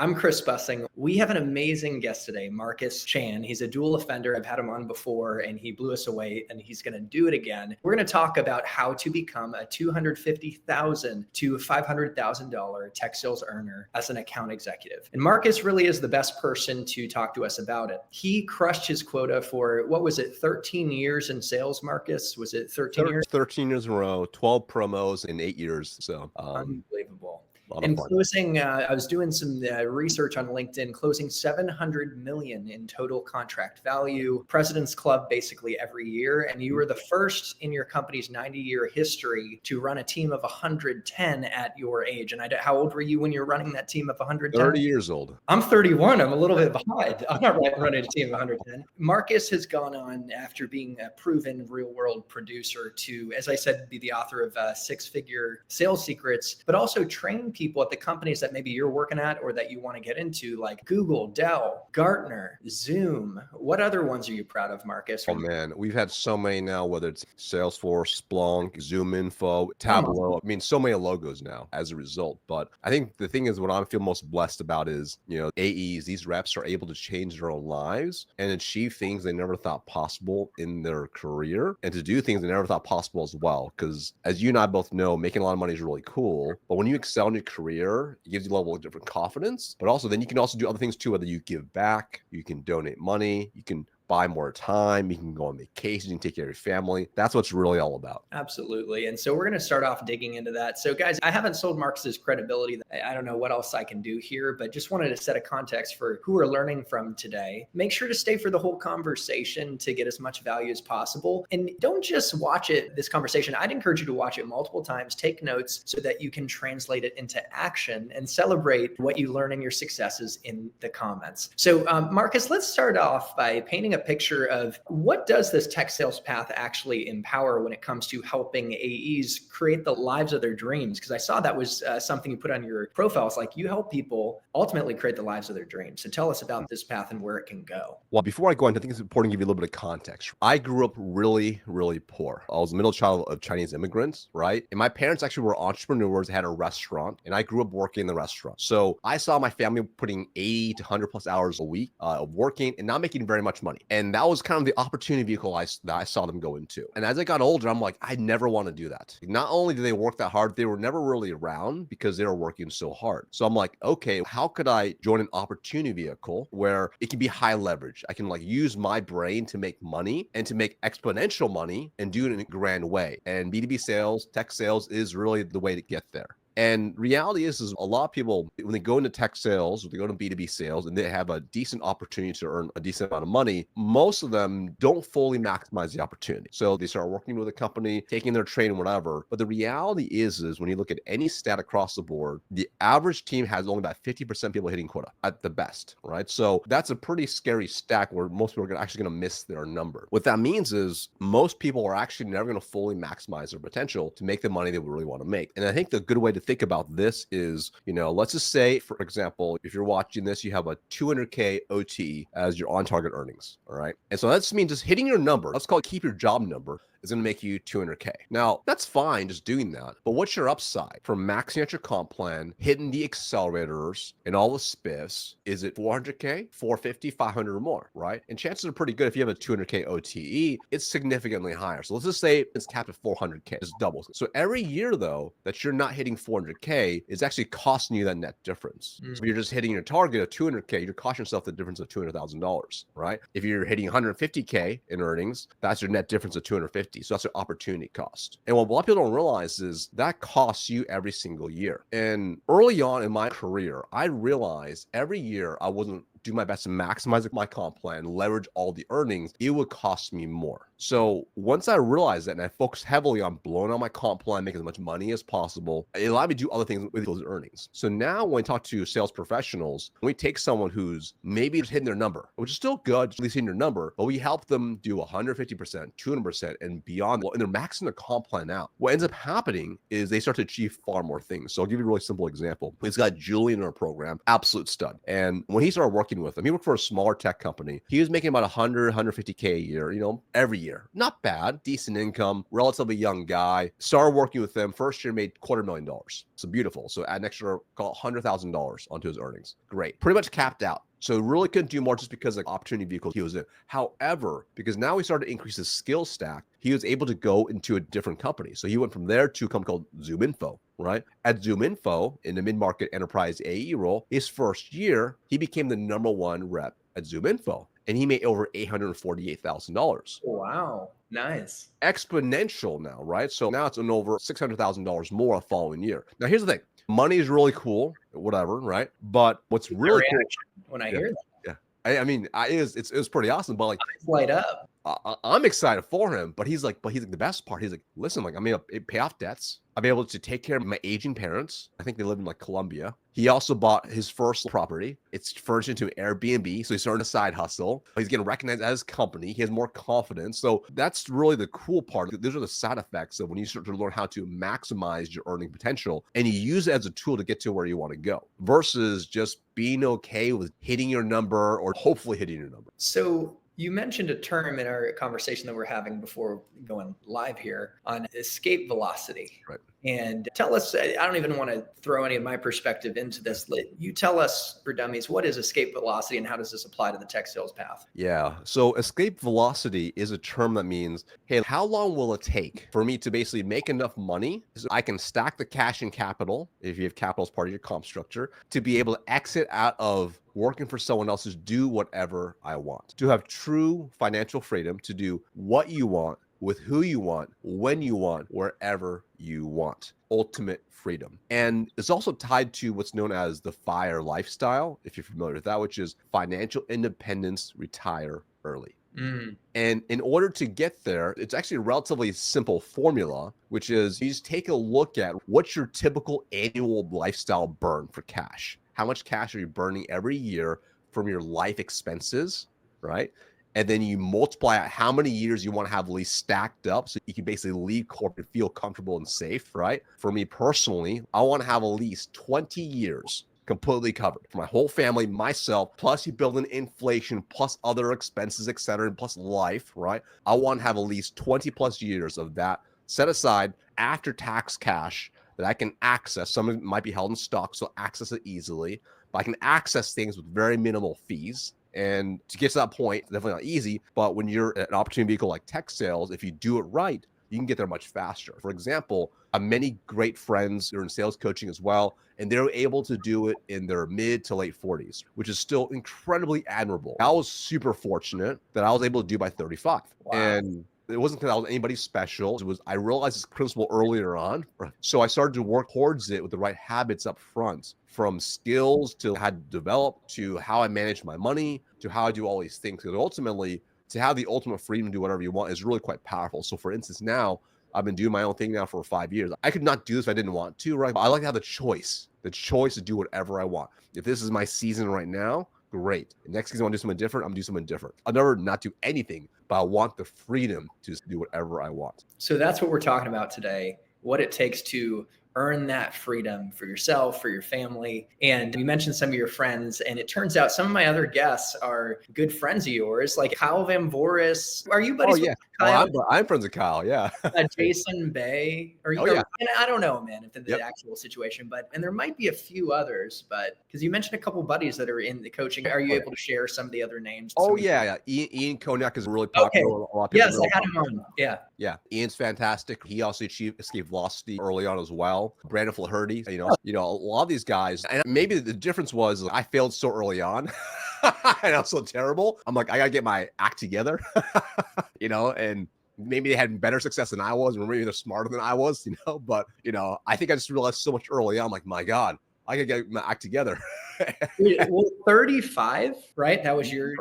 I'm Chris Bussing. We have an amazing guest today, Marcus Chan. He's a dual offender. I've had him on before and he blew us away and he's going to do it again. We're going to talk about how to become a $250,000 to $500,000 tech sales earner as an account executive. And Marcus really is the best person to talk to us about it. He crushed his quota for, what was it, 13 years in sales, Marcus? Was it 13 years? 13 years in a row, 12 promos in 8 years. So unbelievable. And closing, I was doing some research on LinkedIn, closing 700 million in total contract value, President's Club basically every year. And you were the first in your company's 90-year history to run a team of 110 at your age. And how old were you when you were running that team of 110? 30 years old. I'm 31. I'm a little bit behind. I'm not running a team of 110. Marcus has gone on, after being a proven real-world producer, to, as I said, be the author of six-figure sales secrets, but also train people at the companies that maybe you're working at or that you want to get into, like Google, Dell, Gartner, Zoom. What other ones are you proud of, Marcus? Oh man, we've had so many now, whether it's Salesforce, Splunk, Zoom Info, Tableau. I mean, so many logos now as a result. But I think the thing is, what I feel most blessed about is, AEs, these reps are able to change their own lives and achieve things they never thought possible in their career, and to do things they never thought possible as well. Because as you and I both know, making a lot of money is really cool, but when you excel in your career, it gives you a level of different confidence. But also then you can also do other things too, whether you give back, you can donate money, you can buy more time, you can go on vacation, you can take care of your family. That's what's really all about. Absolutely. And so we're going to start off digging into that. So guys, I haven't sold Marcus's credibility. I don't know what else I can do here, but just wanted to set a context for who we're learning from today. Make sure to stay for the whole conversation to get as much value as possible. And don't just watch this conversation. I'd encourage you to watch it multiple times, take notes so that you can translate it into action and celebrate what you learn and your successes in the comments. So Marcus, let's start off by painting a picture of what does this tech sales path actually empower when it comes to helping AEs create the lives of their dreams? Because I saw that was something you put on your profile. It's like you help people ultimately create the lives of their dreams. So tell us about this path and where it can go. Well, before I go on, I think it's important to give you a little bit of context. I grew up really, really poor. I was a middle child of Chinese immigrants, right? And my parents actually were entrepreneurs, had a restaurant, and I grew up working in the restaurant. So I saw my family putting 80 to 100 plus hours a week of working and not making very much money. And that was kind of the opportunity vehicle that I saw them go into. And as I got older, I'm like, I never want to do that. Not only did they work that hard, they were never really around because they were working so hard. So I'm like, okay, how could I join an opportunity vehicle where it can be high leverage? I can use my brain to make money and to make exponential money and do it in a grand way. And B2B sales, tech sales is really the way to get there. And reality is a lot of people, when they go into tech sales, or they go to B2B sales, and they have a decent opportunity to earn a decent amount of money, most of them don't fully maximize the opportunity. So they start working with a company, taking their training, whatever. But the reality is when you look at any stat across the board, the average team has only about 50% people hitting quota at the best, right? So that's a pretty scary stat where most people are actually going to miss their number. What that means is most people are actually never going to fully maximize their potential to make the money they really want to make. And I think the good way to think about this is, let's just say, for example, if you're watching this, you have a 200K OT as your on target earnings. All right. And so that means just hitting your number. Let's call it keep your job number. Is going to make you 200K. Now, that's fine just doing that, but what's your upside from maxing out your comp plan, hitting the accelerators and all the spiffs? Is it 400K, 450, 500 or more, right? And chances are pretty good if you have a 200K OTE, it's significantly higher. So let's just say it's capped at 400K, it's doubles. So every year though, that you're not hitting 400K is actually costing you that net difference. So if you're just hitting your target of 200K, you're costing yourself the difference of $200,000, right? If you're hitting 150K in earnings, that's your net difference of 250. So that's an opportunity cost. And what a lot of people don't realize is that costs you every single year. And early on in my career, I realized every year I wasn't do my best to maximize my comp plan, leverage all the earnings, it would cost me more. So once I realized that and I focused heavily on blowing out my comp plan, making as much money as possible, it allowed me to do other things with those earnings. So now when I talk to sales professionals, we take someone who's maybe just hitting their number, which is still good, at least hitting their number, but we help them do 150%, 200% and beyond, and they're maxing their comp plan out. What ends up happening is they start to achieve far more things. So I'll give you a really simple example. We've got Julian in our program, absolute stud. And when he started working working with him. He worked for a smaller tech company. He was making about 100, 150K a year, every year. Not bad, decent income, relatively young guy. Started working with them. First year made $250,000. So beautiful. So add an extra, call it $100,000 onto his earnings. Great. Pretty much capped out. So really couldn't do more just because of the opportunity vehicle he was in. However, because now he started to increase his skill stack, he was able to go into a different company. So he went from there to a company called ZoomInfo, right? At ZoomInfo, in the mid-market enterprise AE role, his first year, he became the #1 rep at ZoomInfo, and he made over $848,000. Wow. Nice. Exponential now, right? So now it's an over $600,000 more the following year. Now, here's the thing. Money is really cool, whatever, right? But what's really cool when I hear that, yeah. I mean, it's pretty awesome, but like, eyes light up. I'm excited for him, but he's like the best part. He's like, listen, like I'm able to pay off debts. I'm able to take care of my aging parents. I think they live in like Colombia. He also bought his first property. It's furnished into an Airbnb, so he's starting a side hustle. He's getting recognized as a company. He has more confidence. So that's really the cool part. Those are the side effects of when you start to learn how to maximize your earning potential, and you use it as a tool to get to where you want to go, versus just being okay with hitting your number or hopefully hitting your number. So you mentioned a term in our conversation that we're having before going live here on escape velocity. Right. And tell us, I don't even want to throw any of my perspective into this. You tell us for dummies, what is escape velocity and how does this apply to the tech sales path? Yeah. So escape velocity is a term that means, hey, how long will it take for me to basically make enough money so I can stack the cash and capital, if you have capital as part of your comp structure, to be able to exit out of working for someone else, to do whatever I want, to have true financial freedom, to do what you want, with who you want, when you want, wherever you want. Ultimate freedom. And it's also tied to what's known as the FIRE lifestyle, if you're familiar with that, which is financial independence, retire early. And in order to get there, it's actually a relatively simple formula, which is you just take a look at what's your typical annual lifestyle burn for cash. How much cash are you burning every year from your life expenses, right? And then you multiply out how many years you want to have at least stacked up so you can basically leave corporate, feel comfortable and safe, right? For me personally, I want to have at least 20 years completely covered for my whole family, myself, plus you build in inflation, plus other expenses, et cetera, and plus life, right? I want to have at least 20 plus years of that set aside after tax cash that I can access. Some of it might be held in stock, so access it easily, but I can access things with very minimal fees. And to get to that point, it's definitely not easy, but when you're an opportunity vehicle like tech sales, if you do it right, you can get there much faster. For example, I have many great friends who are in sales coaching as well, and they're able to do it in their mid to late 40s, which is still incredibly admirable. I was super fortunate that I was able to do by 35. Wow. And it wasn't because I was anybody special. I realized this principle earlier on. So I started to work towards it with the right habits up front, from skills to how to develop, to how I manage my money, to how I do all these things. Because ultimately, to have the ultimate freedom to do whatever you want is really quite powerful. So for instance, now I've been doing my own thing now for 5 years. I could not do this if I didn't want to, right? But I like to have the choice to do whatever I want. If this is my season right now, great. The next season I want to do something different, I'm gonna do something different. I'll never not do anything, but I want the freedom to just do whatever I want. So that's what we're talking about today, what it takes to earn that freedom for yourself, for your family. And you mentioned some of your friends, and it turns out some of my other guests are good friends of yours, like Kyle Van Voris. Are you buddies with Kyle? Well, I'm friends with Kyle, yeah. Jason Bay. Yeah. And I don't know, man, if the actual situation, and there might be a few others, but because you mentioned a couple buddies that are in the coaching, are you able to share some of the other names? Yeah. Ian Konak is really popular. Okay. Yes, I had him on. Yeah. Ian's fantastic. He also achieved escape velocity early on as well. Brandon Flaherty, a lot of these guys, and maybe the difference was I failed so early on. And I was so terrible. I'm like, I gotta get my act together, and maybe they had better success than I was, or maybe they're smarter than I was, but I think I just realized so much early on, I'm like, my God, I gotta get my act together. Well, 35, right? That was your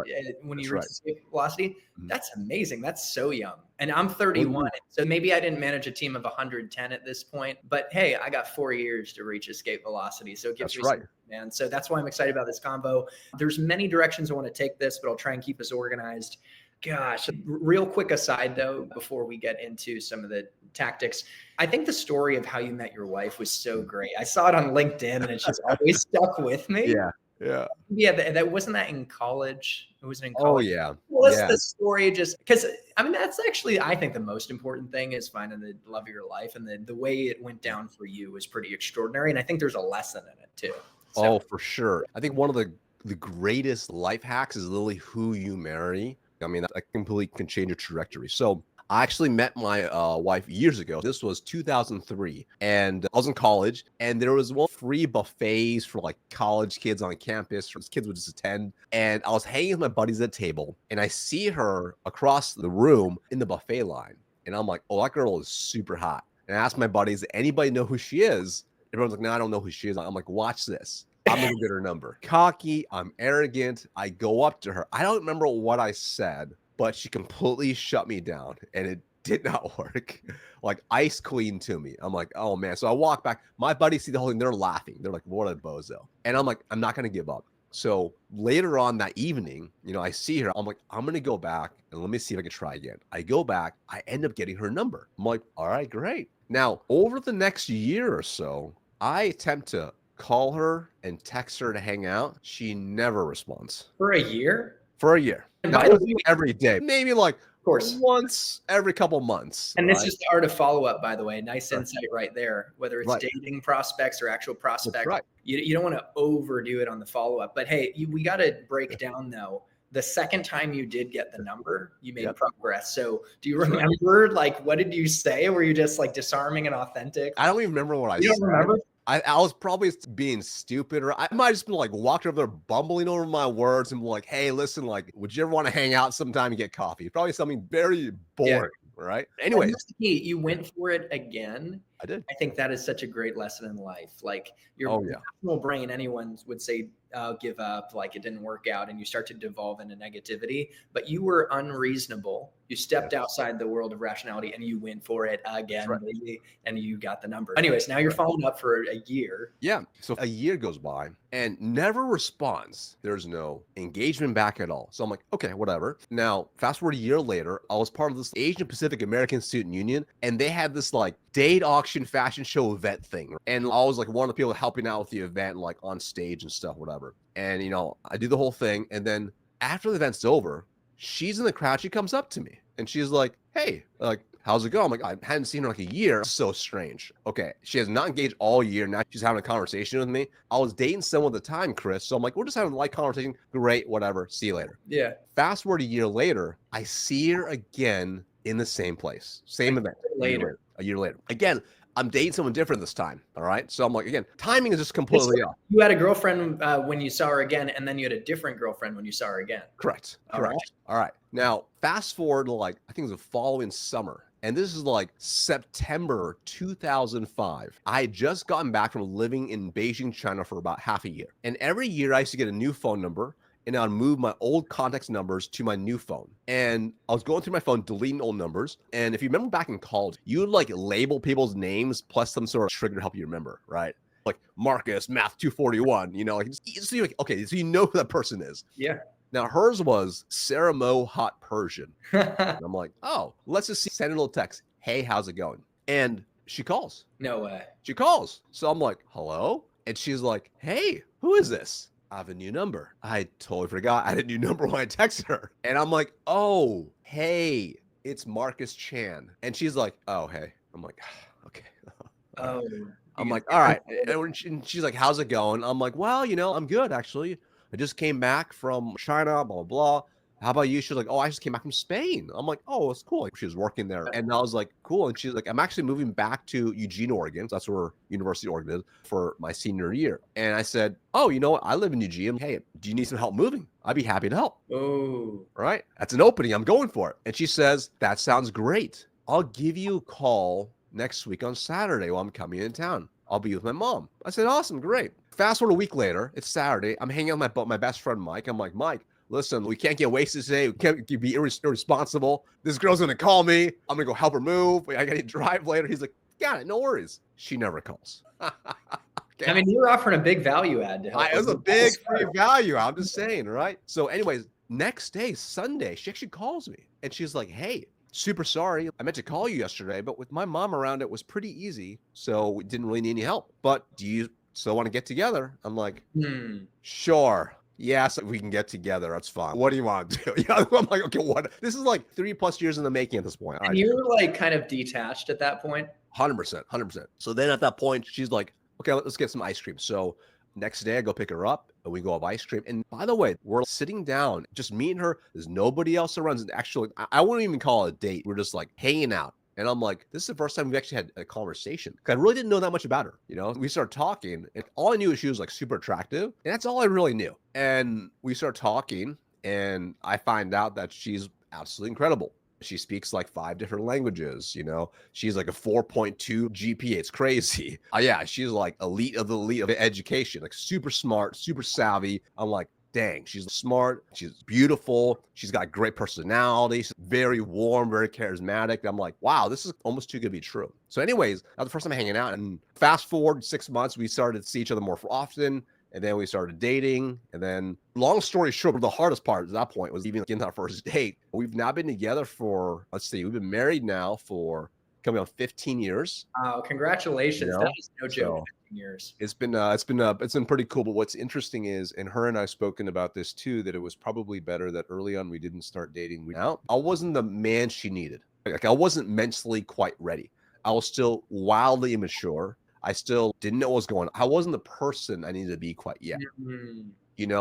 when you reached escape velocity. Mm-hmm. That's amazing. That's so young. And I'm 31. Mm-hmm. So maybe I didn't manage a team of 110 at this point, but hey, I got 4 years to reach escape velocity. So it gives me some, man. So that's why I'm excited about this combo. There's many directions I want to take this, but I'll try and keep us organized. Gosh, real quick aside though, before we get into some of the tactics, I think the story of how you met your wife was so great. I saw it on LinkedIn and it's just always stuck with me. Yeah. Yeah. Yeah, that wasn't that in college? It wasn't in Oh college. yeah. What's Yeah. the story? Just because I mean, that's actually I think the most important thing is finding the love of your life, and the way it went down for you was pretty extraordinary. And I think there's a lesson in it too. So Oh, for sure. I think one of the greatest life hacks is literally who you marry. I mean, that completely can change your trajectory. So I actually met my wife years ago. This was 2003, and I was in college, and there was one free buffets for like college kids on campus. Kids would just attend, and I was hanging with my buddies at a table, and I see her across the room in the buffet line, and I'm like, "Oh, that girl is super hot." And I asked my buddies, "Anybody know who she is?" Everyone's like, "No, I don't know who she is." I'm like, "Watch this." I'm gonna get her number. Cocky, I'm arrogant. I go up to her. I don't remember what I said, but she completely shut me down and it did not work. Like ice queen to me. I'm like, oh man. So I walk back. My buddies see the whole thing. They're laughing. They're like, what a bozo. And I'm like, I'm not gonna give up. So later on that evening, I see her. I'm like, I'm gonna go back and let me see if I can try again. I go back. I end up getting her number. I'm like, all right, great. Now, over the next year or so, I attempt to call her and text her to hang out. She never responds for a year, for a year. and Not by the like way, every day, maybe like of course. once every couple months, And this right? is the art of follow up, by the way. Nice Right. insight right there. Whether it's Right. dating prospects or actual That's prospects, right. you don't want to overdo it on the follow up. But hey, we got to break Yeah. down though. The second time you did get the number, you made Yep. progress. So do you That's right. remember like what did you say? Were you just like disarming and authentic? I don't even remember what I You don't said. remember? I was probably being stupid, or I might have just been like walking over there, bumbling over my words, and be like, "Hey, listen, like, would you ever want to hang out sometime and get coffee?" Probably something very Yeah. boring, right? Well, Anyways, that's the key. You went for it again. I did. I think that is such a great lesson in life. Like your Oh yeah, rational brain, anyone would say, give up, like it didn't work out, and you start to devolve into negativity. But you were unreasonable. You stepped yes, outside the world of rationality and you went for it that's again, right. baby, and you got the number. Anyways, now you're Right. following up for a year. Yeah. So a year goes by and never responds. There's no engagement back at all. So I'm like, okay, whatever. Now, fast forward a year later, I was part of this Asian Pacific American Student Union, and they had this like date auction fashion show event thing. And I was like one of the people helping out with the event, like on stage and stuff, whatever. And, I do the whole thing. And then after the event's over, she's in the crowd. She comes up to me and she's like, hey, like, how's it going? I'm like, I hadn't seen her like a year. So strange. Okay. She has not engaged all year. Now she's having a conversation with me. I was dating someone at the time, Chris. So I'm like, we're just having a light conversation. Great. Whatever. See you later. Yeah. Fast forward a year later, I see her again in the same place, same event. A year later. Again, I'm dating someone different this time. All right. So I'm like, again, timing is just completely off. You had a girlfriend when you saw her again, and then you had a different girlfriend when you saw her again. Correct. All Correct. right. All right. Now, fast forward to like, I think it was the following summer. And this is like September 2005. I had just gotten back from living in Beijing, China for about half a year. And every year I used to get a new phone number and I'd move my old contacts numbers to my new phone. And I was going through my phone, deleting old numbers. And if you remember back in college, you would like label people's names plus some sort of trigger to help you remember, right? Like Marcus, Math 241, like, so you're like, okay, so you know who that person is. Yeah. Now hers was Sarah Mo Hot Persian. And I'm like, oh, let's just send a little text. Hey, how's it going? And she calls. No way. She calls. So I'm like, hello? And she's like, hey, who is this? I have a new number. I totally forgot I had a new number when I texted her. And I'm like, oh, hey, it's Marcus Chan. And she's like, oh, hey. I'm like, okay. Oh. I'm like, all right. And she's like, how's it going? I'm like, well, I'm good, actually. I just came back from China, blah, blah, blah. How about you? She's like, oh, I just came back from Spain. I'm like, oh, it's cool. She was working there. And I was like, cool. And she's like, I'm actually moving back to Eugene, Oregon. So that's where University of Oregon is for my senior year. And I said, oh, you know what? I live in Eugene. Hey, do you need some help moving? I'd be happy to help. Oh. Right? That's an opening. I'm going for it. And she says, that sounds great. I'll give you a call next week on Saturday while I'm coming in town. I'll be with my mom. I said, awesome, great. Fast forward a week later, it's Saturday. I'm hanging out with my best friend, Mike. I'm like, Mike, listen, we can't get wasted today. We can't be irresponsible. This girl's going to call me. I'm going to go help her move. I got to drive later. He's like, got it. No worries. She never calls. I mean, you were offering a big value add to help. It was a big free value. I'm just saying, right? So anyways, next day, Sunday, she actually calls me and she's like, hey, super sorry. I meant to call you yesterday, but with my mom around, it was pretty easy. So we didn't really need any help. But do you So I want to get together. I'm like, Hmm. sure. Yes, we can get together. That's fine. What do you want to do? I'm like, okay, what? This is like 3+ years in the making at this point. All And right, you're like kind of detached at that point. 100%, 100%. So then at that point, she's like, okay, let's get some ice cream. So next day I go pick her up and we go have ice cream. And by the way, we're sitting down, just me and her. There's nobody else around. Actually, I wouldn't even call it a date. We're just like hanging out. And I'm like, this is the first time we've actually had a conversation. 'Cause I really didn't know that much about her. We started talking, and all I knew is she was like super attractive. And that's all I really knew. And we start talking, and I find out that she's absolutely incredible. She speaks like 5 different languages. She's like a 4.2 GPA. It's crazy. Yeah, she's like elite of the elite of education, like super smart, super savvy. I'm like, dang, she's smart. She's beautiful. She's got great personality. She's very warm, very charismatic. I'm like, wow, this is almost too good to be true. So anyways, that was the first time hanging out. And fast forward 6 months, we started to see each other more often. And then we started dating. And then long story short, the hardest part at that point was even getting our first date. We've now been together for, let's see, we've been married now for coming on 15 years. Wow, congratulations. That is no joke. So 15 years. it's been pretty cool. But what's interesting is, and her and I've spoken about this too, that it was probably better that early on we didn't start dating. I wasn't the man she needed. Like I wasn't mentally quite ready. I was still wildly immature. I still didn't know what was going on. I wasn't the person I needed to be quite yet. Mhm.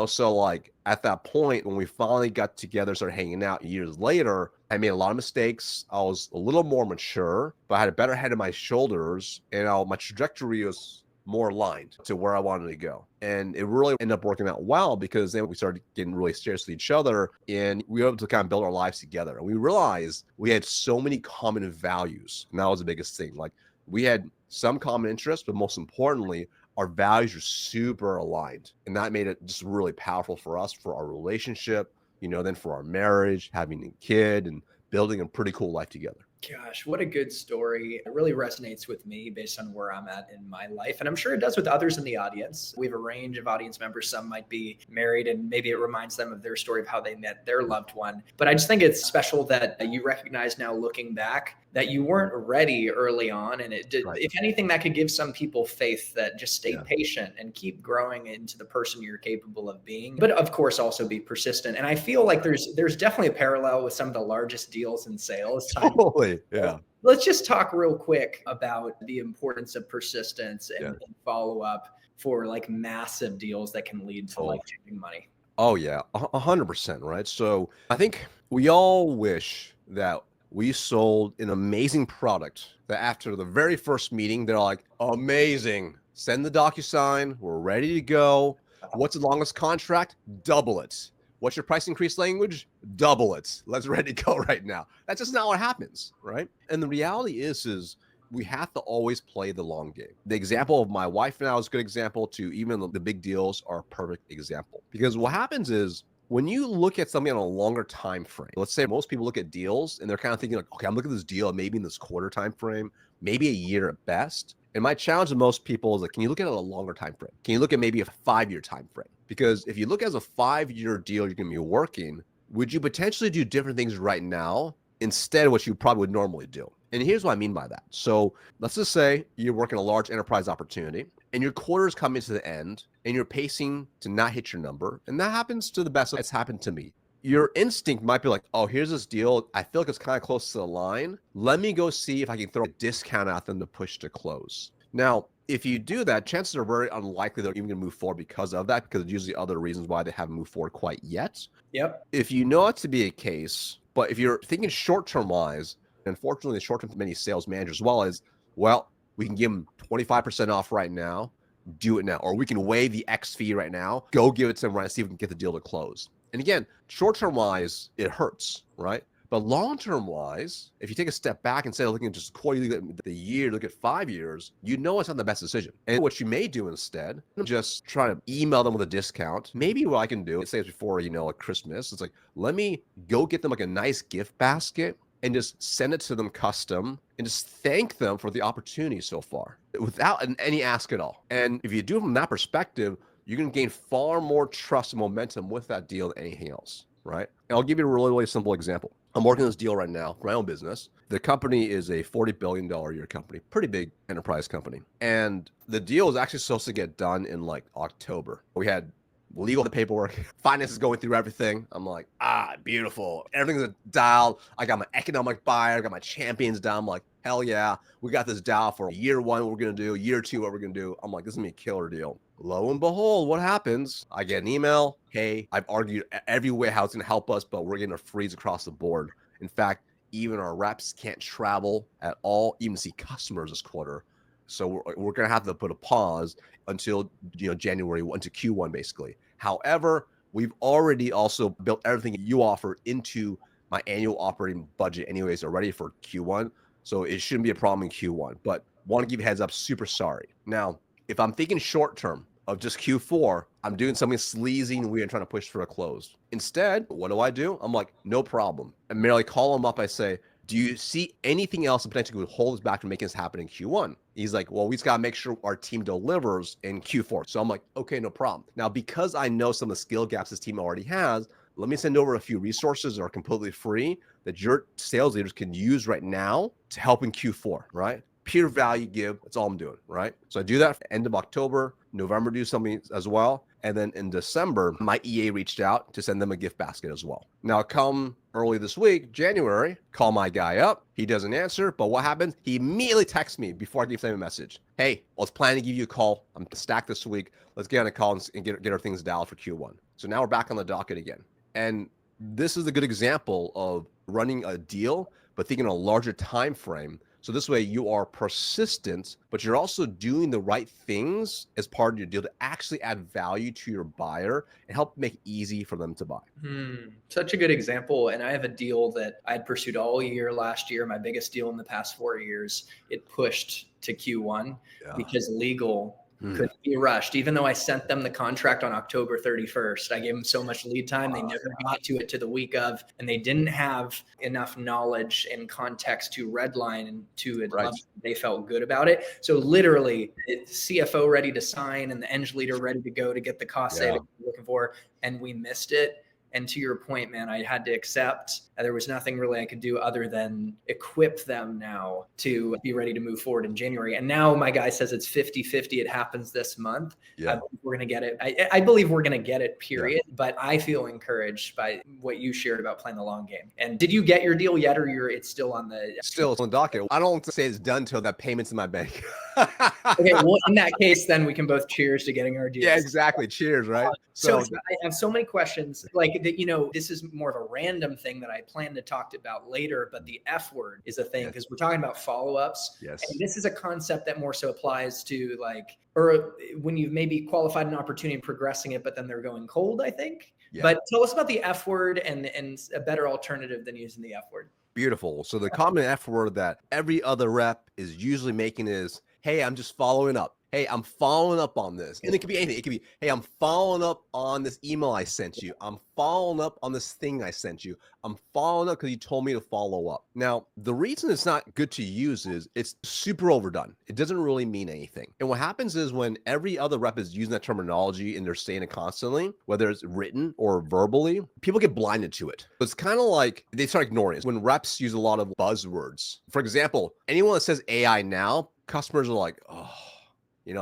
So like at that point, when we finally got together, started hanging out years later, I made a lot of mistakes. I was a little more mature, but I had a better head on my shoulders, and my trajectory was more aligned to where I wanted to go. And it really ended up working out well, because then we started getting really serious with each other, and we were able to kind of build our lives together. And we realized we had so many common values. And that was the biggest thing. Like we had some common interests, but most importantly, our values are super aligned. And that made it just really powerful for us, for our relationship, then for our marriage, having a kid and building a pretty cool life together. Gosh, what a good story. It really resonates with me based on where I'm at in my life. And I'm sure it does with others in the audience. We have a range of audience members. Some might be married, and maybe it reminds them of their story of how they met their loved one. But I just think it's special that you recognize now, looking back, that you weren't ready early on. And it did, Right. if anything, that could give some people faith that just stay Yeah. patient and keep growing into the person you're capable of being. But of course, also be persistent. And I feel like there's definitely a parallel with some of the largest deals in sales. Totally. Yeah. Let's just talk real quick about the importance of persistence and, Yeah. and follow up for like massive deals that can lead to Oh. life-changing money. Oh yeah, 100%, right? So I think we all wish that we sold an amazing product that after the very first meeting, they're like, amazing, send the DocuSign, we're ready to go. What's the longest contract? Double it. What's your price increase language? Double it. Let's ready to go right now. That's just not what happens, right? And the reality is we have to always play the long game. The example of my wife and I is a good example, to even the big deals are a perfect example. Because what happens is, when you look at something on a longer time frame, let's say most people look at deals and they're kind of thinking like, okay, I'm looking at this deal maybe in this quarter time frame, maybe a year at best. And my challenge to most people is like, can you look at it a longer time frame? Can you look at maybe a 5-year time frame? Because if you look as a 5-year deal you're going to be working, would you potentially do different things right now instead of what you probably would normally do? And here's what I mean by that. So let's just say you're working a large enterprise opportunity and your quarter's coming to the end and you're pacing to not hit your number. And that happens to the best. It's happened to me. Your instinct might be like, oh, here's this deal. I feel like it's kind of close to the line. Let me go see if I can throw a discount at them to push to close. Now, if you do that, chances are very unlikely they're even going to move forward because of that, because there's usually other reasons why they haven't moved forward quite yet. Yep. If you know it to be a case, but if you're thinking short-term wise, unfortunately, the short-term many sales managers as well is, well, we can give them 25% off right now, do it now. Or we can waive the X fee right now, go give it to them right now, see if we can get the deal to close. And again, short-term wise, it hurts, right? But long-term wise, if you take a step back and say, looking at just quarter, look at the year, look at 5 years, you know it's not the best decision. And what you may do instead, just try to email them with a discount. Maybe what I can do, say it's before, like Christmas, it's like, let me go get them like a nice gift basket and just send it to them custom and just thank them for the opportunity so far without any ask at all. And if you do it from that perspective, you can gain far more trust and momentum with that deal than anything else, right? And I'll give you a really, really simple example. I'm working this deal right now for my own business. The company is a $40 billion a year company, pretty big enterprise company. And the deal was actually supposed to get done in like October. We had legal paperwork, finance is going through everything. I'm like, beautiful. Everything's dialed. I got my economic buyer, I got my champions down. I'm like, hell yeah, we got this dial for year one, what we're going to do, year two, what we're going to do. I'm like, this is going to be a killer deal. Lo and behold, what happens? I get an email. Hey, I've argued every way how it's going to help us, but we're getting a freeze across the board. In fact, even our reps can't travel at all, even see customers this quarter. So we're going to have to put a pause until January, into Q1 basically. However, we've already also built everything you offer into my annual operating budget anyways already for Q1. So it shouldn't be a problem in Q1, but want to give you a heads up, super sorry. Now, if I'm thinking short term of just Q4, I'm doing something sleazy and weird and trying to push for a close. Instead, what do? I'm like, no problem. I merely call him up. I say, do you see anything else that potentially would hold us back from making this happen in Q1? He's like, well, we just got to make sure our team delivers in Q4. So I'm like, okay, no problem. Now, because I know some of the skill gaps this team already has, let me send over a few resources that are completely free that your sales leaders can use right now to help in Q4, right? Pure value give. That's all I'm doing, right? So I do that end of October, November, do something as well. And then in December, my EA reached out to send them a gift basket as well. Now, come early this week, January, call my guy up. He doesn't answer, but what happens? He immediately texts me before I give him a message. Hey, I was planning to give you a call. I'm stacked this week. Let's get on a call and get our things dialed for Q1. So now we're back on the docket again. And this is a good example of running a deal, but thinking a larger time frame. So this way you are persistent, but you're also doing the right things as part of your deal to actually add value to your buyer and help make it easy for them to buy. Such a good example. And I have a deal that I had pursued all year last year, my biggest deal in the past 4 years. It pushed to Q1 because legal couldn't be rushed. Even though I sent them the contract on October 31st, I gave them so much lead time. They never got to it to the week of, and they didn't have enough knowledge and context to redline and to it. Right. They felt good about it. So literally CFO ready to sign and the eng leader ready to go to get the cost savings we're looking for. And we missed it. And to your point, man, I had to accept. There was nothing really I could do other than equip them now to be ready to move forward in January. And now my guy says it's 50-50. It happens this month. We're going to get it. I believe we're going to get it, period. But I feel encouraged by what you shared about playing the long game. And did you get your deal yet, or it's still on the... Still on the docket. I don't say it's done till that payment's in my bank. Okay, well, in that case, then we can both cheers to getting our deals. Yeah, exactly. Cheers, right? So I have so many questions. Like, this is more of a random thing that I plan to talk about later, but the F word is a thing because we're talking about follow-ups. Yes. And this is a concept that more so applies to or when you've maybe qualified an opportunity and progressing it, but then they're going cold, I think. Yeah. But tell us about the F word and a better alternative than using the F word. Beautiful. So the common F word that every other rep is usually making is, hey, I'm just following up. Hey, I'm following up on this. And it could be anything. It could be, hey, I'm following up on this email I sent you. I'm following up on this thing I sent you. I'm following up because you told me to follow up. Now, the reason it's not good to use is it's super overdone. It doesn't really mean anything. And what happens is when every other rep is using that terminology and they're saying it constantly, whether it's written or verbally, people get blinded to it. It's kind of like they start ignoring it. When reps use a lot of buzzwords, for example, anyone that says AI now, customers are like, oh,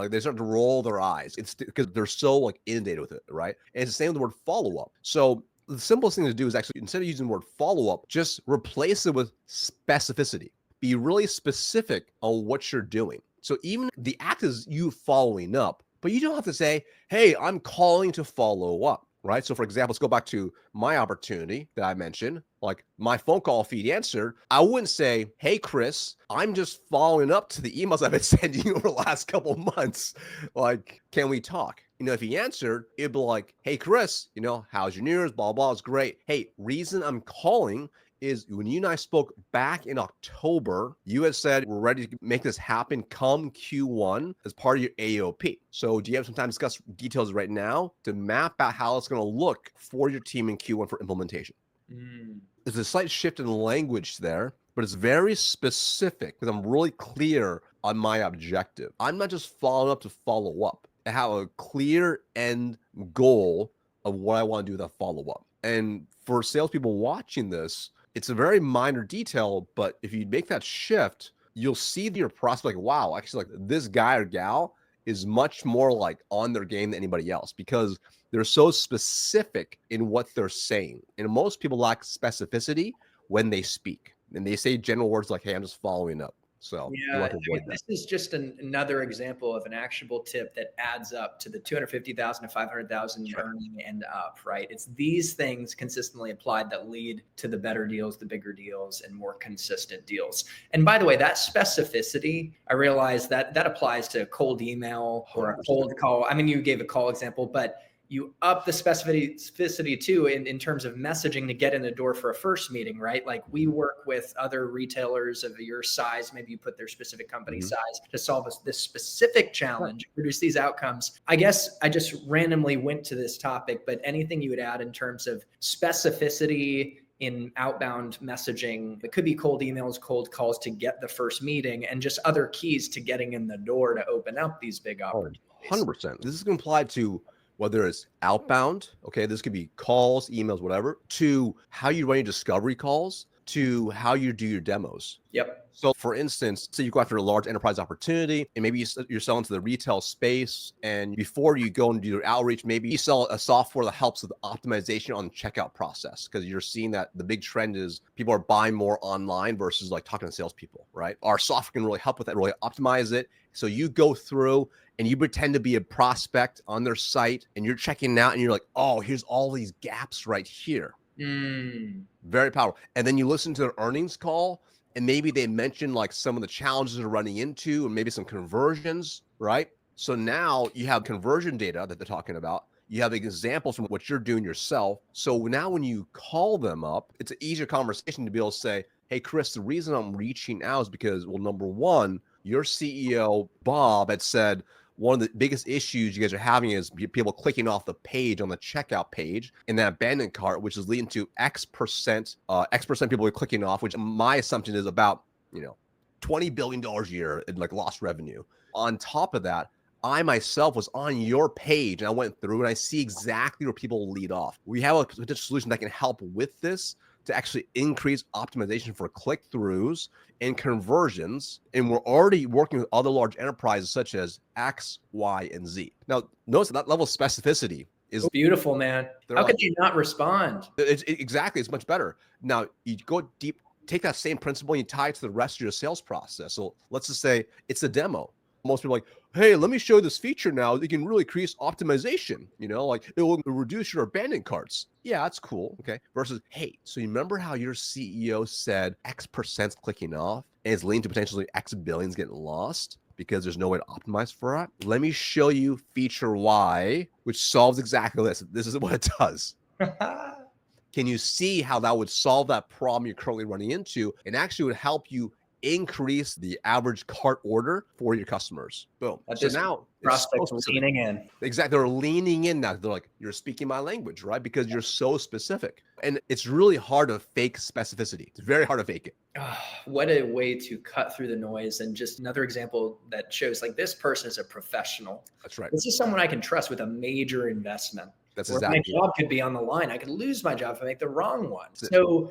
they start to roll their eyes. It's because they're so inundated with it, right? And it's the same with the word follow-up. So the simplest thing to do is actually, instead of using the word follow-up, just replace it with specificity. Be really specific on what you're doing. So even the act is you following up, but you don't have to say, hey, I'm calling to follow up. Right. So for example, let's go back to my opportunity that I mentioned, like my phone call feed answered. I wouldn't say, hey, Chris, I'm just following up to the emails I've been sending you over the last couple of months. Can we talk? If he answered, it'd be like, hey, Chris, how's your New Year's? Blah, blah, it's great. Hey, reason I'm calling is when you and I spoke back in October, you had said we're ready to make this happen come Q1 as part of your AOP. So do you have some time to discuss details right now to map out how it's going to look for your team in Q1 for implementation? There's a slight shift in language there, but it's very specific because I'm really clear on my objective. I'm not just following up to follow up. I have a clear end goal of what I want to do with that follow up. And for salespeople watching this, It's a very minor detail, but if you make that shift, you'll see your prospect, wow, actually like this guy or gal is much more like on their game than anybody else because they're so specific in what they're saying. And most people lack specificity when they speak. And they say general words like, hey, I'm just following up. So you Yeah, want to avoid that. this is just another example of an actionable tip that adds up to the 250,000 to 500,000 Right. earning and up, right? It's these things consistently applied that lead to the better deals, the bigger deals, and more consistent deals. And by the way, that specificity, I realize that that applies to a cold email or a 100%. cold call. I mean, you gave a call example, but you up the specificity too in terms of messaging to get in the door for a first meeting, right? Like we work with other retailers of your size, maybe you put their specific company size to solve this specific challenge, produce these outcomes. I guess I just randomly went to this topic, but anything you would add in terms of specificity in outbound messaging, it could be cold emails, cold calls to get the first meeting, and just other keys to getting in the door to open up these big opportunities. 100%. This is going to apply to whether it's outbound, okay, this could be calls, emails, whatever, to how you run your discovery calls, to how you do your demos. Yep. So for instance, say you go after a large enterprise opportunity and maybe you're selling to the retail space, and before you go and do your outreach, maybe you sell a software that helps with optimization on the checkout process because you're seeing that the big trend is people are buying more online versus like talking to salespeople, right? Our software can really help with that, really optimize it. So you go through and you pretend to be a prospect on their site and you're checking out and you're like, oh, here's all these gaps right here. Very powerful. And then you listen to their earnings call and maybe they mention like some of the challenges they're running into and maybe some conversions, right? So now you have conversion data that they're talking about. You have examples from what you're doing yourself. So now when you call them up, it's an easier conversation to be able to say, hey, Chris, the reason I'm reaching out is because, well, number one, your CEO, Bob, had said one of the biggest issues you guys are having is people clicking off the page on the checkout page in that abandoned cart, which is leading to X percent people are clicking off, which my assumption is about, $20 billion a year in like lost revenue. On top of that, I myself was on your page and I went through and I see exactly where people lead off. We have a potential solution that can help with this to actually increase optimization for click-throughs and conversions. And we're already working with other large enterprises such as X, Y, and Z. Now, notice that level of specificity is beautiful, man. How could you not respond? Exactly. It's much better. Now, you go deep, take that same principle and you tie it to the rest of your sales process. So let's just say it's a demo. Most people are like, hey, let me show you this feature now. It can really increase optimization. Like it will reduce your abandoned carts. Yeah, that's cool. Okay. Versus, hey, so you remember how your CEO said X percent's clicking off and it's leading to potentially X billions getting lost because there's no way to optimize for it? Let me show you feature Y, which solves exactly this. This is what it does. Can you see how that would solve that problem you're currently running into and actually would help you increase the average cart order for your customers? Boom. So now prospects leaning in. Exactly. They're leaning in now. They're like, you're speaking my language, right? Because you're so specific. And it's really hard to fake specificity. It's very hard to fake it. Oh, what a way to cut through the noise. And just another example that shows like this person is a professional. That's right. This is someone I can trust with a major investment. That's exactly. My job could be on the line. I could lose my job if I make the wrong one. So,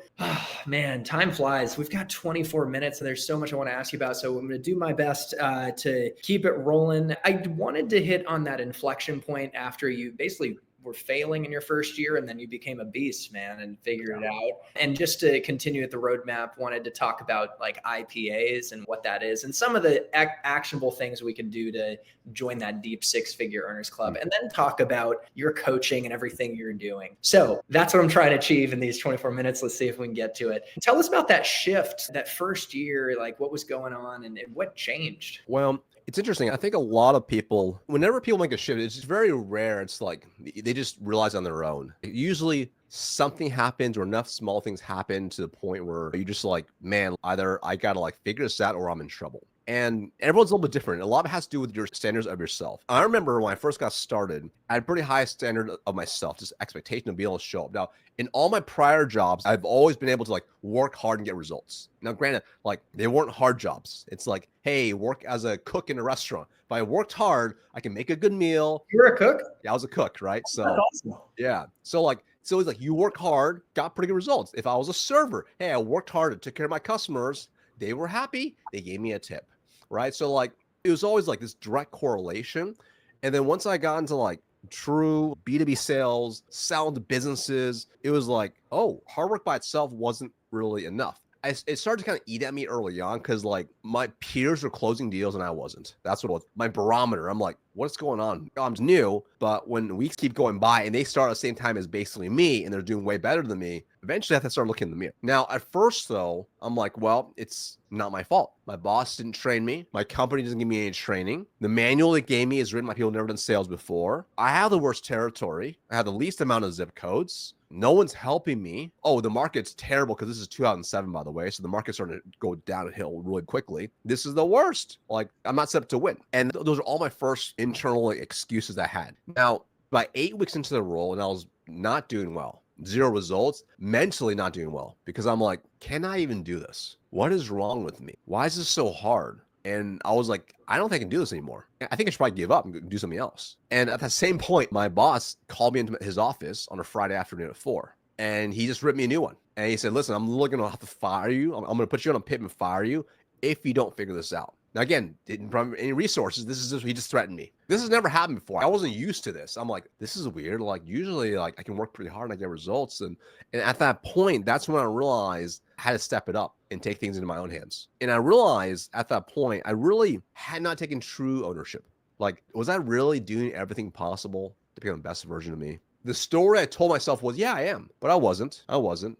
man, time flies. We've got 24 minutes and there's so much I want to ask you about. So I'm going to do my best to keep it rolling. I wanted to hit on that inflection point after you basically were failing in your first year and then you became a beast, man, and figured it out. And just to continue at the roadmap, wanted to talk about like IPAs and what that is and some of the actionable things we can do to join that deep six-figure earners club, and then talk about your coaching and everything you're doing. So that's what I'm trying to achieve in these 24 minutes. Let's see if we can get to it. Tell us about that shift, that first year, like what was going on and what changed? Well, it's interesting. I think a lot of people, whenever people make a shift, it's just very rare. It's like they just realize on their own. Usually something happens or enough small things happen to the point where you're just like, man, either I got to like figure this out or I'm in trouble. And everyone's a little bit different. A lot of it has to do with your standards of yourself. I remember when I first got started, I had a pretty high standard of myself, just expectation of being able to show up. Now, in all my prior jobs, I've always been able to like work hard and get results. Now, granted, like they weren't hard jobs. It's like, hey, work as a cook in a restaurant. If I worked hard, I can make a good meal. You're a cook? Yeah, I was a cook, right? So that's awesome. Yeah. So like So it's like, you work hard, got pretty good results. If I was a server, hey, I worked hard and took care of my customers, they were happy, they gave me a tip, right? So like, it was always like this direct correlation. And then once I got into like true B2B sales, selling to businesses, it was like, oh, hard work by itself wasn't really enough. It started to kind of eat at me early on because like my peers were closing deals and I wasn't. That's what it was. My barometer. I'm like, what's going on? I'm new, but when weeks keep going by and they start at the same time as basically me and they're doing way better than me, eventually I have to start looking in the mirror. Now, at first though, I'm like, well, it's not my fault. My boss didn't train me. My company doesn't give me any training. The manual it gave me is written by people who've never done sales before. I have the worst territory. I have the least amount of zip codes. No one's helping me. Oh, the market's terrible because this is 2007, by the way. So the market's starting to go downhill really quickly. This is the worst. Like, I'm not set up to win. And those are all my first internal excuses I had. Now, by 8 weeks into the role, and I was not doing well, 0 results, mentally not doing well, because I'm like, can I even do this? What is wrong with me? Why is this so hard? And I was like, I don't think I can do this anymore. I think I should probably give up and do something else. And at the same point, my boss called me into his office on a Friday afternoon at 4, and he just ripped me a new one. And he said, listen, I'm looking to have to fire you. I'm going to put you on a pip and fire you if you don't figure this out. Now, again, didn't provide any resources. This is just, he just threatened me. This has never happened before. I wasn't used to this. I'm like, this is weird. Like, usually, like, I can work pretty hard and I get results. And at that point, that's when I realized I had to step it up and take things into my own hands. And I realized at that point, I really had not taken true ownership. Like, was I really doing everything possible to become the best version of me? The story I told myself was, yeah, I am, but I wasn't,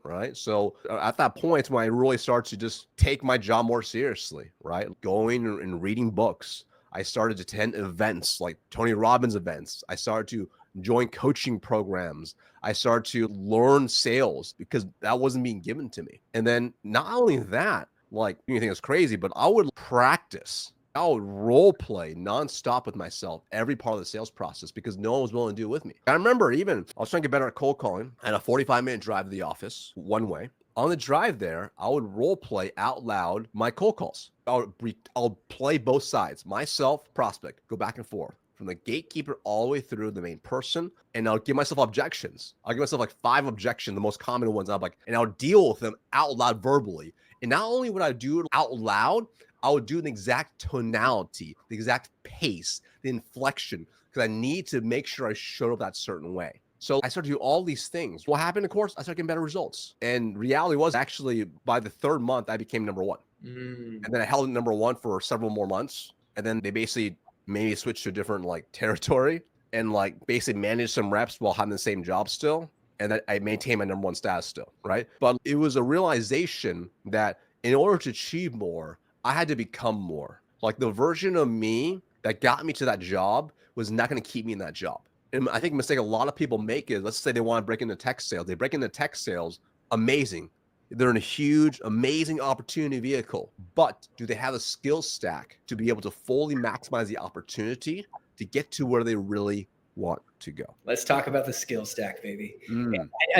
right? So at that point, when I really started to just take my job more seriously, right? Going and reading books. I started to attend events like Tony Robbins events. I started to join coaching programs. I started to learn sales because that wasn't being given to me. And then not only that, like, you think it's crazy, but I would practice. I would role play nonstop with myself every part of the sales process because no one was willing to do it with me. I remember even I was trying to get better at cold calling. I had a 45-minute drive to the office one way. On the drive there, I would role play out loud my cold calls. I'll play both sides, myself, prospect, go back and forth from the gatekeeper all the way through the main person. And I'll give myself objections. I'll give myself like 5 objections, the most common ones. I'm like, and I'll deal with them out loud verbally. And not only would I do it out loud, I would do the exact tonality, the exact pace, the inflection, because I need to make sure I showed up that certain way. So I started to do all these things. What happened, of course, I started getting better results. And reality was actually by the 3rd month, I became number 1. And then I held it number 1 for several more months. And then they basically made me switch to a different like territory and like basically manage some reps while having the same job still. And then I maintained my number 1 status still, right? But it was a realization that in order to achieve more, I had to become more. Like, the version of me that got me to that job was not going to keep me in that job. And I think a mistake a lot of people make is, let's say they want to break into tech sales. They break into tech sales, amazing. They're in a huge, amazing opportunity vehicle. But do they have a skill stack to be able to fully maximize the opportunity to get to where they really want to go? Let's talk about the skill stack, baby.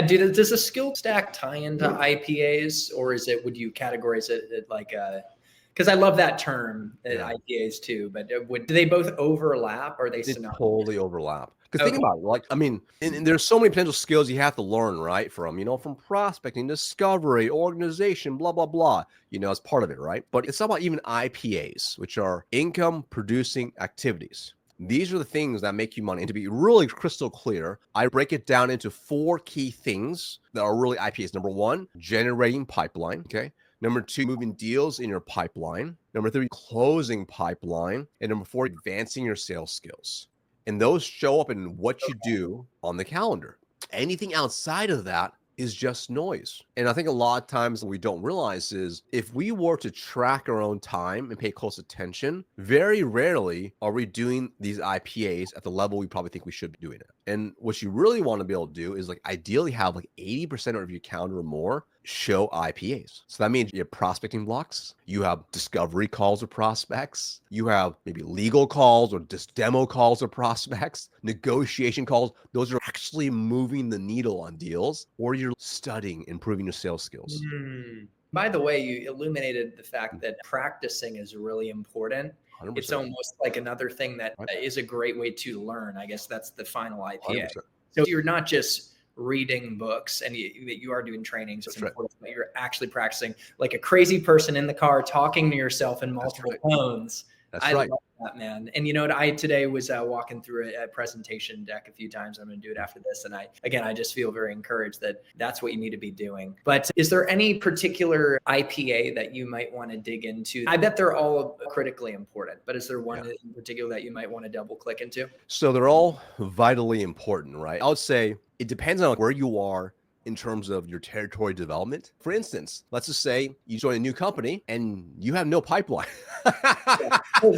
Does a skill stack tie into IPAs, or would you categorize it like because I love that term, IPAs too, but do they both overlap, or are they synonymous? Totally overlap. Because think about it, like, I mean, and there's so many potential skills you have to learn, right? From prospecting, discovery, organization, blah, blah, blah, as part of it, right? But it's about even IPAs, which are income producing activities. These are the things that make you money. And to be really crystal clear, I break it down into 4 key things that are really IPAs. Number 1, generating pipeline. Okay. Number 2, moving deals in your pipeline. Number 3, closing pipeline. And number 4, advancing your sales skills. And those show up in what you do on the calendar. Anything outside of that is just noise. And I think a lot of times what we don't realize is if we were to track our own time and pay close attention, very rarely are we doing these IPAs at the level we probably think we should be doing it. And what you really want to be able to do is like ideally have like 80% of your calendar or more show IPAs. So that means you have prospecting blocks, you have discovery calls with prospects, you have maybe legal calls or just demo calls with prospects, negotiation calls. Those are actually moving the needle on deals, or you're studying, improving your sales skills. By the way, you illuminated the fact that practicing is really important. 100%. It's almost like another thing that is a great way to learn. I guess that's the final IPA. 100%. So you're not just reading books and that you are doing trainings. It's That's right. important that you're actually practicing like a crazy person in the car, talking to yourself in multiple tones. That's I right. love that, man. And you know what? I today was walking through a presentation deck a few times. I'm going to do it after this. And I just feel very encouraged that that's what you need to be doing. But is there any particular IPA that you might want to dig into? I bet they're all critically important, but is there one in particular that you might want to double click into? So they're all vitally important, right? I would say it depends on where you are in terms of your territory development. For instance, let's just say you join a new company and you have no pipeline. Oh,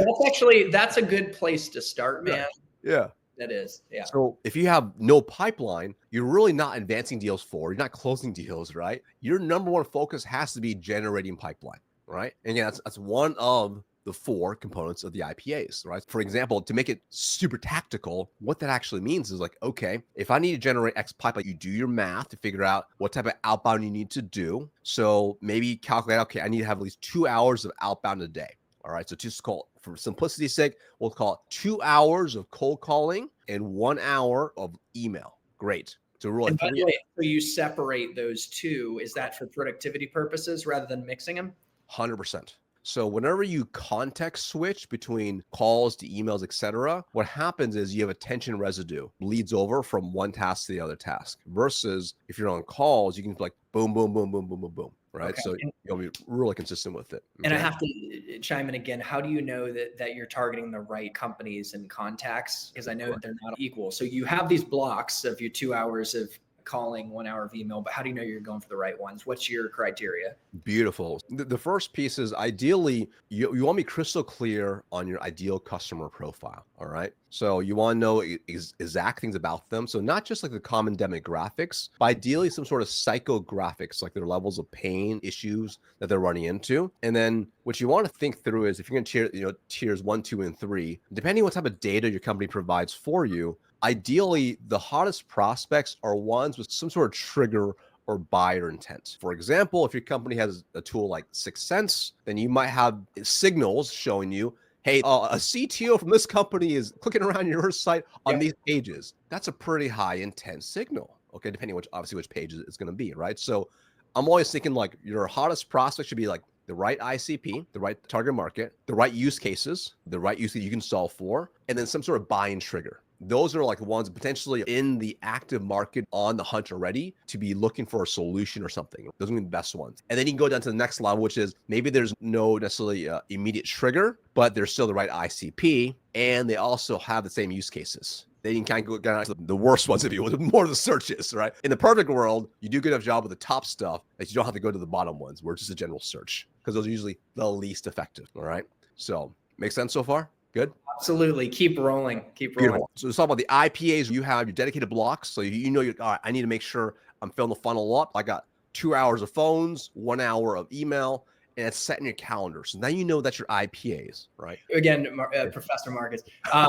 that's a good place to start, man. Yeah. That is. Yeah. So if you have no pipeline, you're really not advancing deals forward. You're not closing deals, right? Your number one focus has to be generating pipeline, right? And again, that's one of the 4 components of the IPAs, right? For example, to make it super tactical, what that actually means is like, okay, if I need to generate X pipeline, you do your math to figure out what type of outbound you need to do. So maybe calculate, okay, I need to have at least 2 hours of outbound a day. All right, so just call, for simplicity's sake, we'll call it 2 hours of cold calling and 1 hour of email. Great. So really, and by the way, so you separate those two. Is that for productivity purposes rather than mixing them? 100%. So whenever you context switch between calls to emails, etc., what happens is you have attention residue bleeds over from one task to the other task. Versus if you're on calls, you can like boom, boom, boom, boom, boom, boom, boom. Right. Okay. So you'll be really consistent with it. And I have to chime in again. How do you know that you're targeting the right companies and contacts? Because I know that they're not equal. So you have these blocks of your 2 hours of calling, 1 hour of email, but how do you know you're going for the right ones? What's your criteria? Beautiful. The first piece is ideally, you want to be crystal clear on your ideal customer profile. All right. So you want to know exact things about them. So not just like the common demographics, but ideally some sort of psychographics, like their levels of pain, issues that they're running into. And then what you want to think through is if you're going to tiers 1, 2, and 3, depending on what type of data your company provides for you, ideally, the hottest prospects are ones with some sort of trigger or buyer intent. For example, if your company has a tool like 6th Sense, then you might have signals showing you, hey, a CTO from this company is clicking around your site on these pages. That's a pretty high intent signal. Okay, depending obviously which page it's going to be, right? So I'm always thinking like your hottest prospect should be like the right ICP, the right target market, the right use cases, the right use that you can solve for, and then some sort of buying trigger. Those are like the ones potentially in the active market on the hunt already to be looking for a solution or something. Those are the best ones. And then you can go down to the next level, which is maybe there's no necessarily immediate trigger, but there's still the right ICP, and they also have the same use cases. Then you can kind of go down to the worst ones if you will, more of the searches, right? In the perfect world, you do a good enough job with the top stuff that you don't have to go to the bottom ones where it's just a general search because those are usually the least effective, all right? So make sense so far? Good? Absolutely. Keep rolling. Keep rolling. Beautiful. So let's talk about the IPAs. You have your dedicated blocks. So you're, all right, I need to make sure I'm filling the funnel up. I got 2 hours of phones, 1 hour of email, and it's set in your calendar. So now you know that's your IPAs, right? Again, Professor Marcus.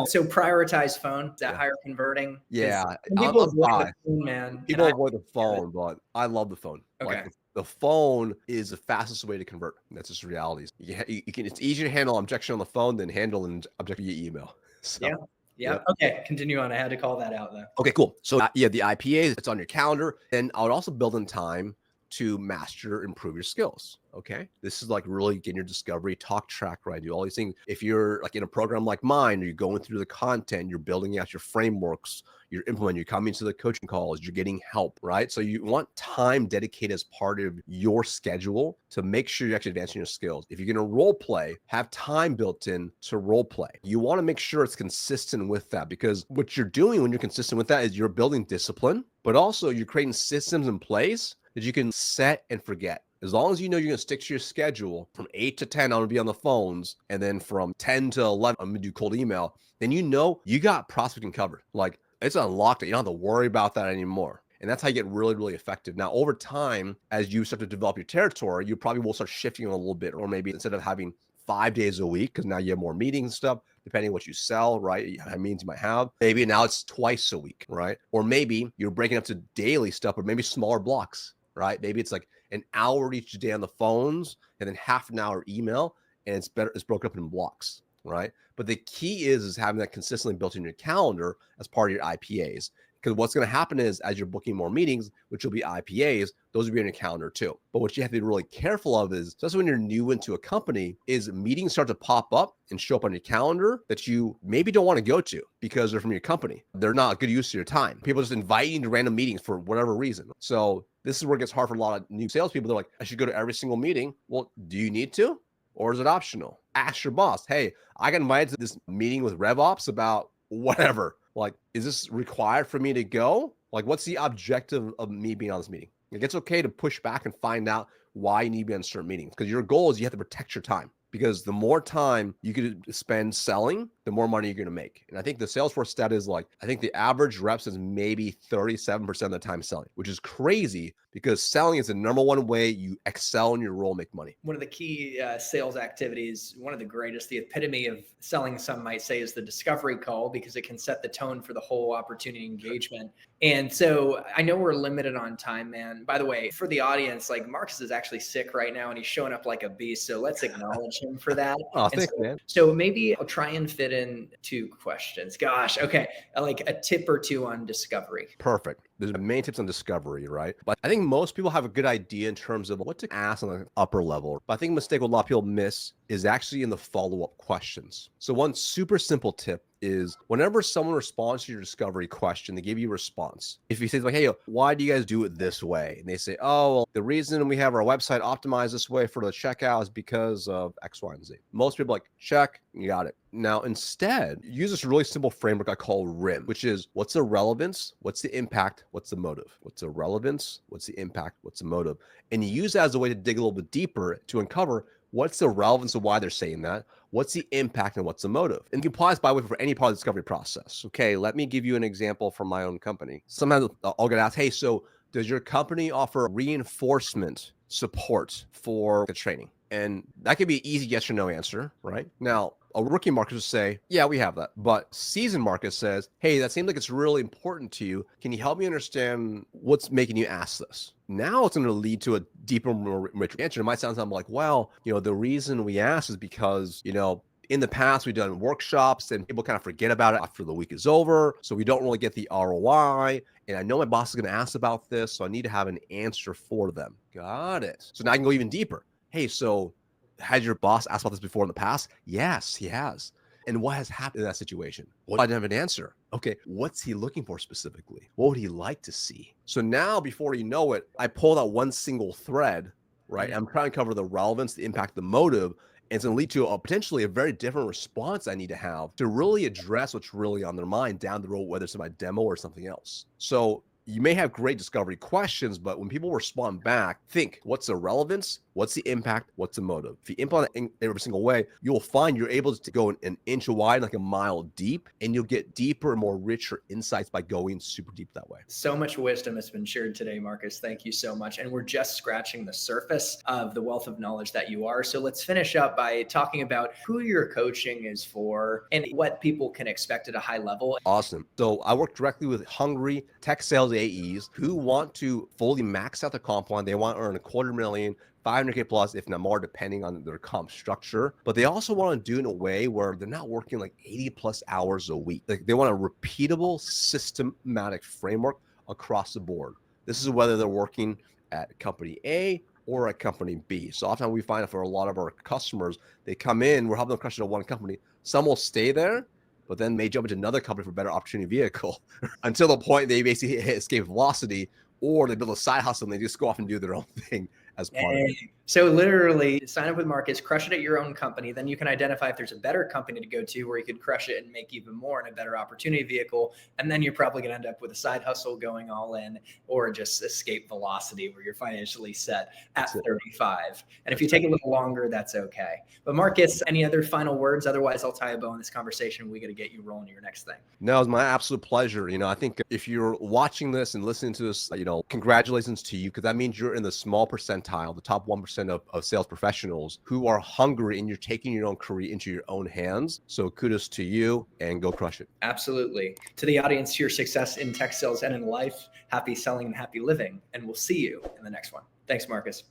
So prioritize phone, is that higher converting? Yeah. People avoid the phone, man. People avoid the phone, but I love the phone. Okay. Like the phone is the fastest way to convert. That's just reality. It's easier to handle objection on the phone than handle an objection via email. So, yeah. Okay. Continue on. I had to call that out though. Okay, cool. So the IPAs, it's on your calendar. And I would also build in time to master, improve your skills. Okay. This is like really getting your discovery, talk track, right? Do all these things. If you're like in a program like mine, you're going through the content, you're building out your frameworks, you're implementing, you're coming to the coaching calls, you're getting help, right? So you want time dedicated as part of your schedule to make sure you're actually advancing your skills. If you're going to role play, have time built in to role play. You want to make sure it's consistent with that because what you're doing when you're consistent with that is you're building discipline, but also you're creating systems in place that you can set and forget. As long as you know you're going to stick to your schedule from 8 to 10, I'm going to be on the phones. And then from 10 to 11, I'm going to do cold email. Then you know you got prospecting covered. Like it's unlocked. You don't have to worry about that anymore. And that's how you get really, really effective. Now, over time, as you start to develop your territory, you probably will start shifting a little bit. Or maybe instead of having 5 days a week, because now you have more meetings and stuff, depending on what you sell, right? How many meetings you might have. Maybe now it's twice a week, right? Or maybe you're breaking up to daily stuff, or maybe smaller blocks, right? Maybe it's like an hour each day on the phones and then half an hour email, and it's broken up in blocks, right? But the key is having that consistently built in your calendar as part of your IPAs. Because what's going to happen is as you're booking more meetings, which will be IPAs, those will be on your calendar too. But what you have to be really careful of is, especially when you're new into a company, is meetings start to pop up and show up on your calendar that you maybe don't want to go to because they're from your company. They're not a good use of your time. People just invite you to random meetings for whatever reason. So this is where it gets hard for a lot of new salespeople. They're like, I should go to every single meeting. Well, do you need to? Or is it optional? Ask your boss, hey, I got invited to this meeting with RevOps about whatever. Like, is this required for me to go? Like, what's the objective of me being on this meeting? Like, it's okay to push back and find out why you need to be on certain meetings, because your goal is you have to protect your time. Because the more time you could spend selling, the more money you're going to make. And I think the Salesforce stat is like, I think the average reps is maybe 37% of the time selling, which is crazy because selling is the number one way you excel in your role, make money. One of the key sales activities, one of the greatest, the epitome of selling, some might say, is the discovery call, because it can set the tone for the whole opportunity engagement. And so I know we're limited on time, man. By the way, for the audience, like, Marcus is actually sick right now and he's showing up like a beast. So let's acknowledge him for that. Oh, thanks, man. So maybe I'll try and fit in 2 questions. Gosh, okay. Like a tip or 2 on discovery. Perfect. There's many tips on discovery, right? But I think most people have a good idea in terms of what to ask on the upper level. But I think a mistake a lot of people miss is actually in the follow-up questions. So one super simple tip is whenever someone responds to your discovery question, they give you a response. If you say like, hey, why do you guys do it this way? And they say, oh, well, the reason we have our website optimized this way for the checkout is because of X, Y, and Z. Most people are like, check, you got it. Now, instead, use this really simple framework I call RIM, which is what's the relevance, what's the impact, what's the motive? What's the relevance, what's the impact, what's the motive? And you use that as a way to dig a little bit deeper to uncover what's the relevance of why they're saying that, what's the impact, and what's the motive. And you can apply this, by the way, for any part of the discovery process. Okay, let me give you an example from my own company. Sometimes I'll get asked, hey, so does your company offer reinforcement support for the training? And that could be an easy yes or no answer, right? Now, a rookie marketer will say, yeah, we have that. But seasoned marketer says, hey, that seems like it's really important to you. Can you help me understand what's making you ask this? Now it's going to lead to a deeper, more rich answer. It might sound something like, well, the reason we ask is because, in the past, we've done workshops and people kind of forget about it after the week is over. So we don't really get the ROI. And I know my boss is going to ask about this, so I need to have an answer for them. Got it. So now I can go even deeper. Hey, so has your boss asked about this before in the past? Yes, he has. And what has happened in that situation? Well, I didn't have an answer. Okay, what's he looking for specifically? What would he like to see? So now, before you know it, I pulled out one single thread, right? I'm trying to cover the relevance, the impact, the motive, and it's going to lead to potentially a very different response I need to have to really address what's really on their mind down the road, whether it's my demo or something else. So you may have great discovery questions, but when people respond back, think, what's the relevance? What's the impact? What's the motive? If you implement it in every single way, you'll find you're able to go an inch wide, like a mile deep, and you'll get deeper and more richer insights by going super deep that way. So much wisdom has been shared today, Marcus. Thank you so much. And we're just scratching the surface of the wealth of knowledge that you are. So let's finish up by talking about who your coaching is for and what people can expect at a high level. Awesome. So I work directly with hungry tech sales AEs who want to fully max out the comp plan. They want to earn $250,000, $500K plus, if not more, depending on their comp structure. But they also want to do it in a way where they're not working like 80 plus hours a week. Like, they want a repeatable, systematic framework across the board. This is whether they're working at company A or at company B. So often we find that for a lot of our customers, they come in, we're helping them crush it at one company. Some will stay there, but then may jump into another company for a better opportunity vehicle until the point they basically hit escape velocity, or they build a side hustle and they just go off and do their own thing as part of it. So literally sign up with Marcus, crush it at your own company. Then you can identify if there's a better company to go to where you could crush it and make even more in a better opportunity vehicle. And then you're probably going to end up with a side hustle going all in, or just escape velocity where you're financially set at 35. And if you take a little longer, that's okay. But Marcus, any other final words? Otherwise, I'll tie a bow in this conversation. We got to get you rolling to your next thing. No, it's my absolute pleasure. I think if you're watching this and listening to this, congratulations to you, because that means you're in the small percentile, the top 1% of sales professionals who are hungry, and you're taking your own career into your own hands. So kudos to you, and go crush it. Absolutely. To the audience, your success in tech sales and in life, happy selling and happy living. And we'll see you in the next one. Thanks, Marcus.